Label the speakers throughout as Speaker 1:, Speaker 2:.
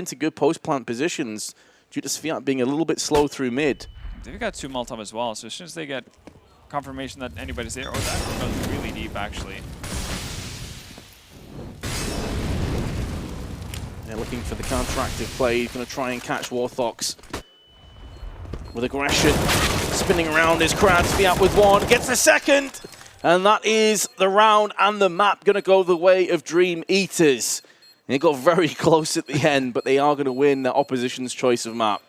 Speaker 1: into good post-plant positions due to sviat being a little bit slow through mid.
Speaker 2: They've got 2 Molotov as well, so as soon as they get confirmation that anybody's there, that goes really deep, actually.
Speaker 1: They're looking for the counteractive play. He's going to try and catch Warthox with aggression. Spinning around is Krad. sviat with 1, gets the second! And that is the round and the map going to go the way of Dream Eaters. And it got very close at the end, but they are going to win the opposition's choice of map.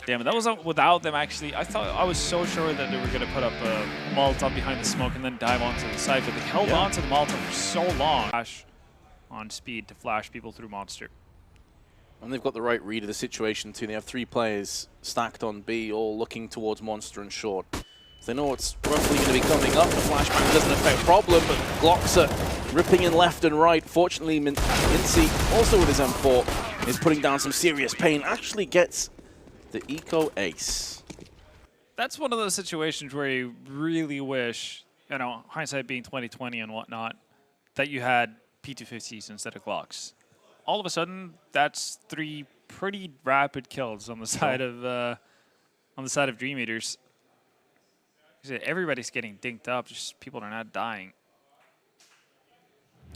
Speaker 2: Damn, that was without them, actually. I was so sure that they were going to put up a Molotov behind the smoke and then dive onto the side, but they held on to the Molotov for so long. Flash on speed to flash people through Monster.
Speaker 1: And they've got the right read of the situation, too. They have 3 players stacked on B, all looking towards Monster and short. So they know what's roughly going to be coming up. The flashbang doesn't affect Problem, but Glocks are ripping in left and right. Fortunately, Mincy, also with his M4, is putting down some serious pain. Actually gets the eco ace.
Speaker 2: That's one of those situations where you really wish, you know, hindsight being 20/20 and whatnot, that you had P250s instead of Glocks. All of a sudden, that's 3 pretty rapid kills on the side of Dream Eaters. Everybody's getting dinked up, just people are not dying.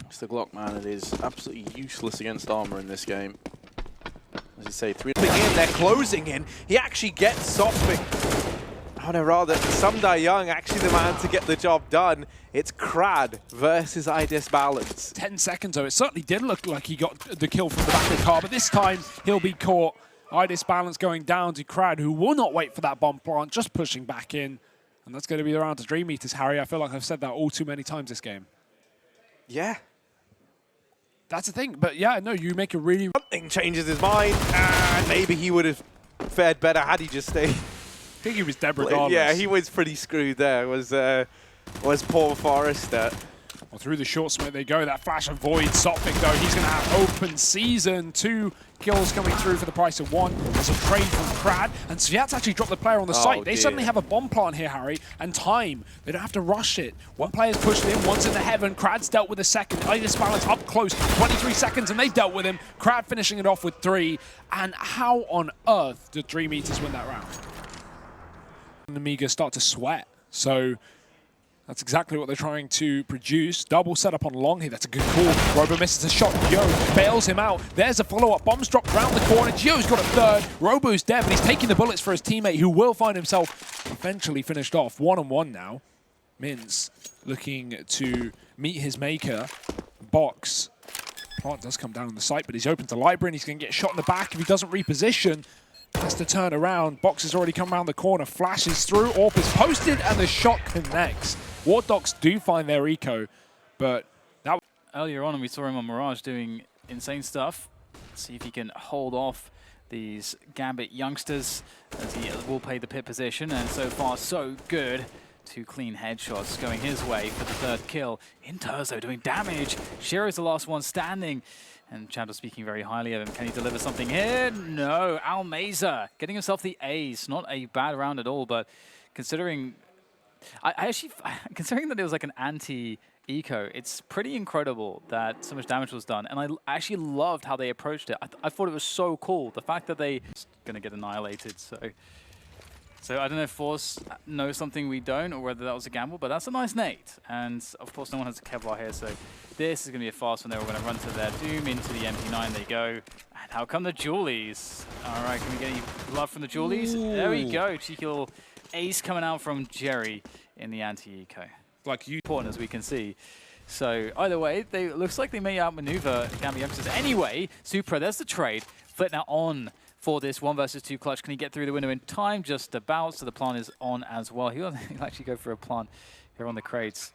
Speaker 1: It's the Glock, man. It is absolutely useless against armor in this game. As you say, 3
Speaker 3: they're closing in. He actually gets something. Oh no, rather, Sumdai Young actually the man to get the job done. It's Krad versus IDIS Balance.
Speaker 4: 10 seconds though. It certainly did look like he got the kill from the back of the car, but this time he'll be caught. IDIS Balance going down to Krad, who will not wait for that bomb plant, just pushing back in. And that's going to be the round to Dream Eaters, Harry. I feel like I've said that all too many times this game.
Speaker 3: Yeah.
Speaker 4: That's the thing. But yeah, no, you make a really...
Speaker 3: Something changes his mind, and maybe he would have fared better had he just stayed.
Speaker 4: I think he was dead regardless.
Speaker 3: Yeah, he was pretty screwed there, was poor Forrester.
Speaker 4: Well, through the short smoke they go. That flash of Void. Sophic, though, he's going to have open season. 2 kills coming through for the price of 1. There's a trade from Krad, and sviat's actually dropped the player on the site. They suddenly have a bomb plant here, Harry, and time. They don't have to rush it. One player's pushed in, one's in the heaven. Krad's dealt with a second. IDIS Balance up close, 23 seconds, and they've dealt with him. Krad finishing it off with 3. And how on earth did Dream Eaters win that round? And Amiga start to sweat. So that's exactly what they're trying to produce. Double setup on long here. That's a good call. Robo misses a shot. Gio bails him out. There's a follow-up. Bombs dropped around the corner. Gio's got a 3rd. Robo's dead, but he's taking the bullets for his teammate, who will find himself eventually finished off. 1-on-1 now. Mintz looking to meet his maker. Box. Plant does come down on the site, but he's open to Library, and he's going to get shot in the back if he doesn't reposition. Has to turn around. Box has already come around the corner. Flashes through. AWP is posted, and the shot connects. Warthox do find their eco, but that...
Speaker 5: Earlier on, we saw him on Mirage doing insane stuff. Let's see if he can hold off these Gambit youngsters as he will play the pit position, and so far so good. 2 clean headshots going his way for the 3rd kill. Interzo doing damage. Shiro's the last one standing. And Chad was speaking very highly of him. Can he deliver something here? No. Almeza getting himself the ace. Not a bad round at all, but considering... considering that it was like an anti-eco, it's pretty incredible that so much damage was done. And I actually loved how they approached it. I thought it was so cool. The fact that they... going to get annihilated, So I don't know if Force knows something we don't, or whether that was a gamble, but that's a nice nade. And of course, no one has a Kevlar here, so this is going to be a fast one. They were going to run to their doom into the MP9. They go. And how come the Julies? All right, can we get any blood from the Julies? Ooh. There we go. Cheeky little ace coming out from Jerry in the anti-eco.
Speaker 4: Like you,
Speaker 5: important as we can see. So either way, looks like they may outmaneuver the Gambit youngsters. Anyway, Supra, there's the trade. Flip now on for this 1 versus 2 clutch. Can he get through the window in time? Just about. So the plant is on as well. He'll actually go for a plant here on the crates.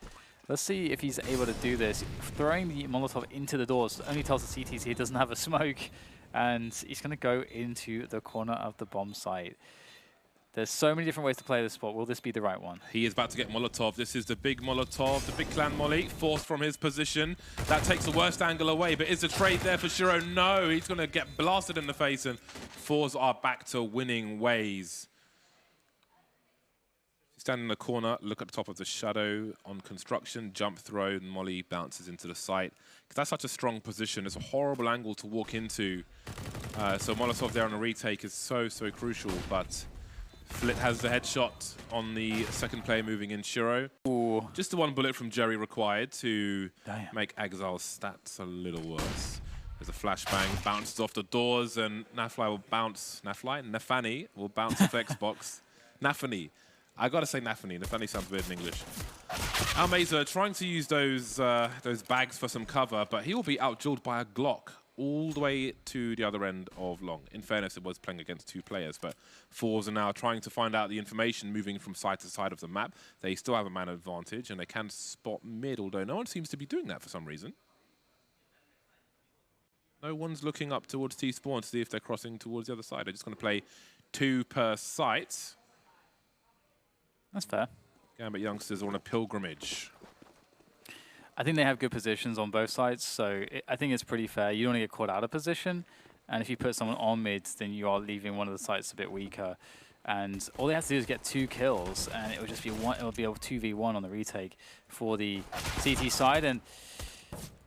Speaker 5: Let's see if he's able to do this. Throwing the Molotov into the doors only tells the CTs he doesn't have a smoke. And he's going to go into the corner of the bomb site. There's so many different ways to play this spot. Will this be the right one?
Speaker 6: He is about to get Molotov. This is the big Molotov, the big clan molly, forced from his position. That takes the worst angle away, but is the trade there for Shiro? No, he's going to get blasted in the face, and Fours are back to winning ways. Stand in the corner, look at the top of the shadow on construction, jump throw, and molly bounces into the site. Because that's such a strong position. It's a horrible angle to walk into So Molotov there on a retake is so crucial, but Flit has the headshot on the second player moving in, Shiro.
Speaker 5: Ooh.
Speaker 6: Just the one bullet from Jerry required to
Speaker 5: Damn.
Speaker 6: make Exile's stats a little worse. There's a flashbang, bounces off the doors, and Nafani will bounce. Nafani will bounce off Xbox. Nafani. I gotta say Nafani. Nafani sounds weird in English. Almeza trying to use those bags for some cover, but he will be outdueled by a Glock all the way to the other end of long. In fairness, it was playing against 2 players, but Fours are now trying to find out the information moving from side to side of the map. They still have a man advantage, and they can spot mid, although no one seems to be doing that for some reason. No one's looking up towards T-spawn to see if they're crossing towards the other side. They're just going to play 2 per site.
Speaker 5: That's fair.
Speaker 6: Gambit youngsters are on a pilgrimage.
Speaker 5: I think they have good positions on both sides, so I think it's pretty fair. You don't want to get caught out of position, and if you put someone on mid, then you are leaving one of the sites a bit weaker. And all they have to do is get 2 kills, and it would just be it would be a 2v1 on the retake for the CT side. And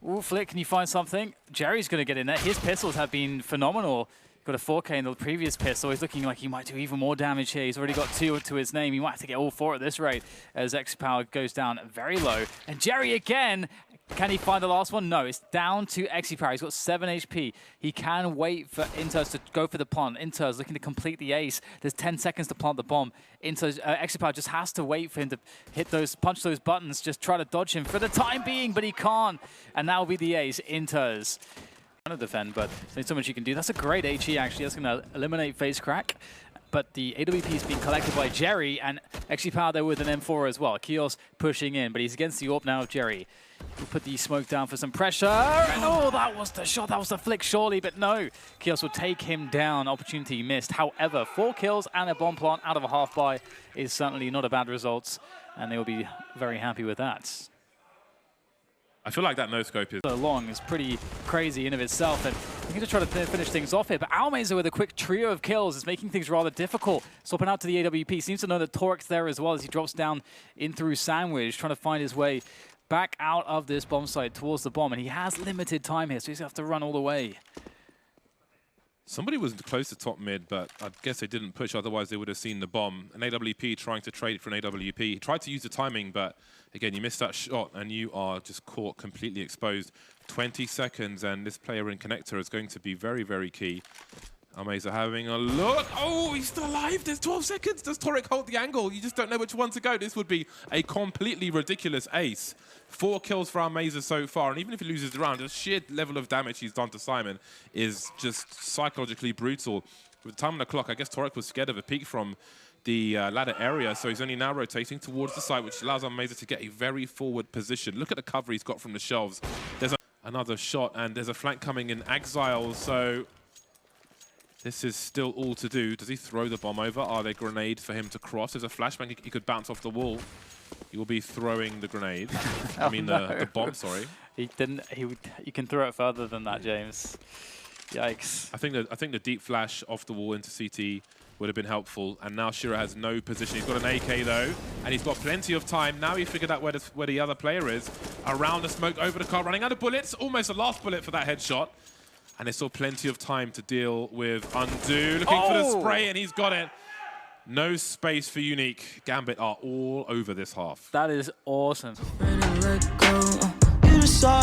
Speaker 5: ooh, Flick, can you find something? Jerry's going to get in there. His pistols have been phenomenal. Got a 4K in the previous pistol. He's looking like he might do even more damage here. He's already got 2 to his name. He might have to get all 4 at this rate as X-Power goes down very low. And Jerry again. Can he find the last one? No, it's down to X-Power. He's got 7 HP. He can wait for Inters to go for the plant. Inters looking to complete the ace. There's 10 seconds to plant the bomb. Inters, X-Power just has to wait for him to hit those, punch those buttons, just try to dodge him for the time being, but he can't. And that will be the ace. Inters trying to defend, but there's only so much you can do. That's a great HE, actually. That's going to eliminate face crack. But the AWP is being collected by Jerry, and X-Power there with an M4 as well. Kios pushing in, but he's against the AWP now of Jerry. He'll put the smoke down for some pressure. And oh, that was the shot. That was the flick, surely, but no. Kios will take him down. Opportunity missed. However, 4 kills and a bomb plant out of a half buy is certainly not a bad result, and they will be very happy with that.
Speaker 6: I feel like that no-scope is...
Speaker 5: So long is pretty crazy in of itself, and we can just try to finish things off here. But Almeza with a quick trio of kills is making things rather difficult. Swapping out to the AWP. Seems to know that Torik's there as well as he drops down in through Sandwich, trying to find his way back out of this bomb site towards the bomb. And he has limited time here, so he's going to have to run all the way.
Speaker 6: Somebody was close to top mid, but I guess they didn't push, otherwise they would have seen the bomb. An AWP trying to trade for an AWP. He tried to use the timing, but again, you missed that shot and you are just caught completely exposed. 20 seconds, and this player in connector is going to be very, very key. Almeza having a look. Oh, he's still alive. There's 12 seconds. Does Torik hold the angle? You just don't know which one to go. This would be a completely ridiculous ace. 4 kills for Almeza so far, and even if he loses the round, the sheer level of damage he's done to Simon is just psychologically brutal. With the time on the clock, I guess Torik was scared of a peek from the ladder area, so he's only now rotating towards the side, which allows Almeza to get a very forward position. Look at the cover he's got from the shelves. There's another shot, and there's a flank coming in Exile, so this is still all to do. Does he throw the bomb over? Are there grenades for him to cross? There's a flashbang. He could bounce off the wall. He will be throwing the grenade. I mean, the bomb, sorry.
Speaker 5: He didn't. You can throw it further than that, James. Yikes.
Speaker 6: I think the deep flash off the wall into CT would have been helpful. And now Shiro has no position. He's got an AK, though, and he's got plenty of time. Now he figured out where the other player is. Around the smoke, over the car, running out of bullets. Almost the last bullet for that headshot. And there's still plenty of time to deal with Undo. Looking for the spray, and he's got it. No space for Unique. Gambit are all over this half.
Speaker 5: That is awesome.
Speaker 7: You decide